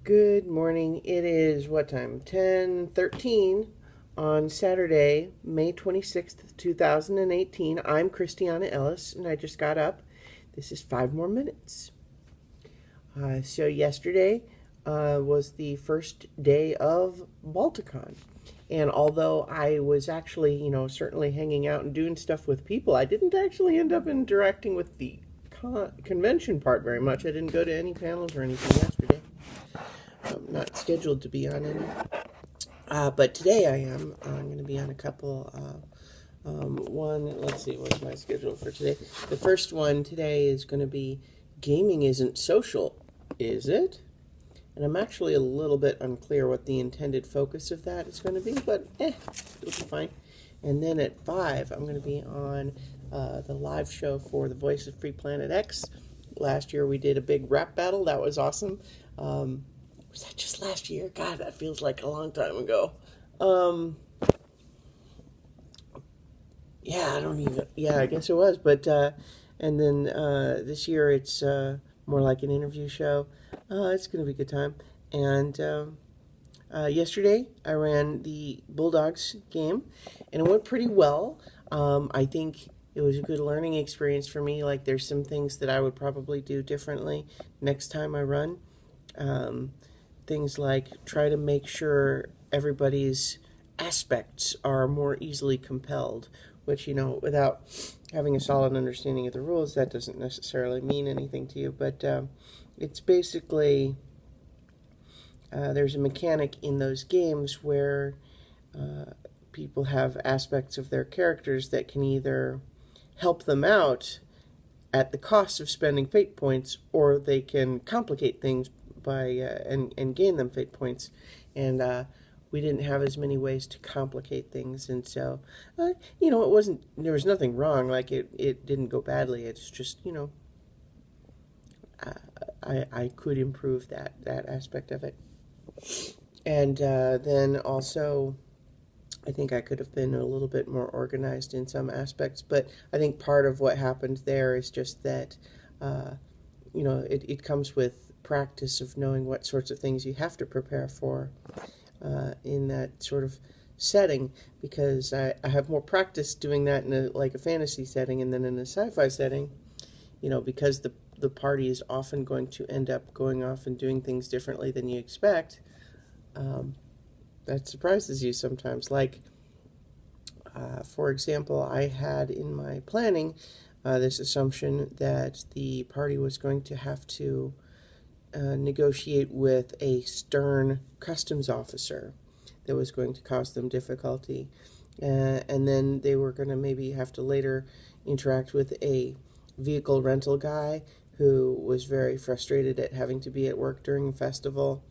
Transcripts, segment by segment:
Good morning. It is what time? 10:13 on Saturday, May 26th, 2018. I'm Christiana Ellis, and I just got up. This is 5 more minutes. So yesterday was the first day of Balticon. And although I was actually, certainly hanging out and doing stuff with people, I didn't actually end up interacting with the convention part very much. I didn't go to any panels or anything yesterday. I'm not scheduled to be on any. But today I am. I'm going to be on a couple. Let's see, what's my schedule for today? The first one today is going to be Gaming Isn't Social, is it? And I'm actually a little bit unclear what the intended focus of that is going to be, but it'll be fine. And then at 5, I'm going to be on the live show for the Voice of Free Planet X. Last year we did a big rap battle. That was awesome. Was that just last year? God, that feels like a long time ago. I guess it was. But and then this year it's more like an interview show. It's going to be a good time. And yesterday I ran the Bulldogs game, and it went pretty well. I think it was a good learning experience for me. Like, there's some things that I would probably do differently next time I run. Things like try to make sure everybody's aspects are more easily compelled, which, without having a solid understanding of the rules, that doesn't necessarily mean anything to you. But it's basically, there's a mechanic in those games where people have aspects of their characters that can either help them out at the cost of spending fate points, or they can complicate things by and gain them fate points. And we didn't have as many ways to complicate things, and so there was nothing wrong. Like, it didn't go badly. It's just I could improve that aspect of it. And then also, I think I could have been a little bit more organized in some aspects, but I think part of what happened there is just that it comes with practice of knowing what sorts of things you have to prepare for in that sort of setting, because I have more practice doing that in a fantasy setting, and then in a sci-fi setting, because the party is often going to end up going off and doing things differently than you expect. That surprises you sometimes. Like, for example, I had in my planning this assumption that the party was going to have to negotiate with a stern customs officer that was going to cause them difficulty. And then they were going to maybe have to later interact with a vehicle rental guy who was very frustrated at having to be at work during a festival.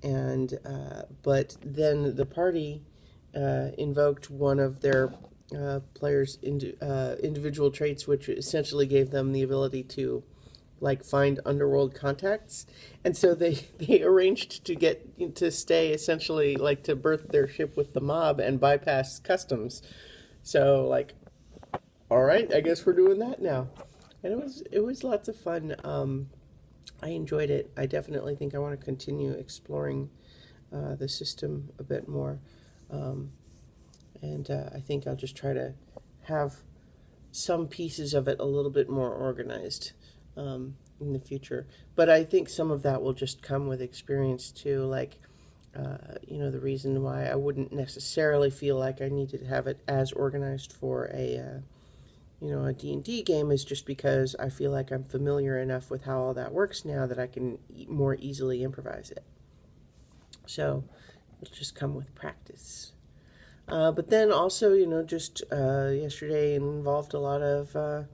And but then the party invoked one of their players' individual traits, which essentially gave them the ability to find underworld contacts, and so they arranged to stay, essentially, to berth their ship with the mob and bypass customs. So, all right, I guess we're doing that now. And it was lots of fun. I enjoyed it. I definitely think I want to continue exploring the system a bit more, and I think I'll just try to have some pieces of it a little bit more organized in the future. But I think some of that will just come with experience too. The reason why I wouldn't necessarily feel like I needed to have it as organized for a D&D game is just because I feel like I'm familiar enough with how all that works now that I can more easily improvise it. So it'll just come with practice. But then also, just yesterday involved a lot of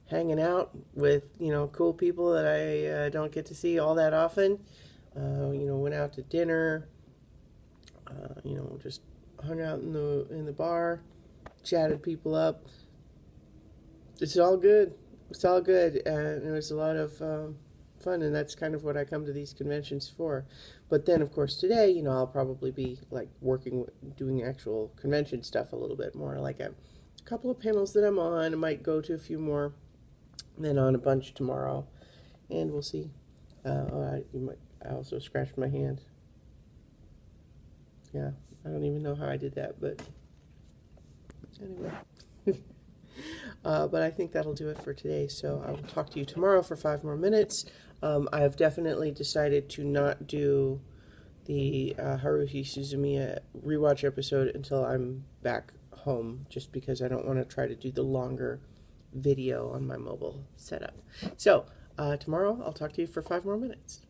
hanging out with, cool people that I don't get to see all that often. Went out to dinner, just hung out in the bar, chatted people up. It's all good. It's all good, and it was a lot of fun, and that's kind of what I come to these conventions for. But then, of course, today, I'll probably be doing actual convention stuff a little bit more. Like a couple of panels that I'm on. I might go to a few more, then on a bunch tomorrow, and we'll see I also scratched my hand. Yeah, I don't even know how I did that, but anyway. But I think that'll do it for today, so I will talk to you tomorrow for 5 more minutes. I have definitely decided to not do the Haruhi Suzumiya rewatch episode until I'm back home, just because I don't want to try to do the longer video on my mobile setup. So, tomorrow I'll talk to you for 5 more minutes.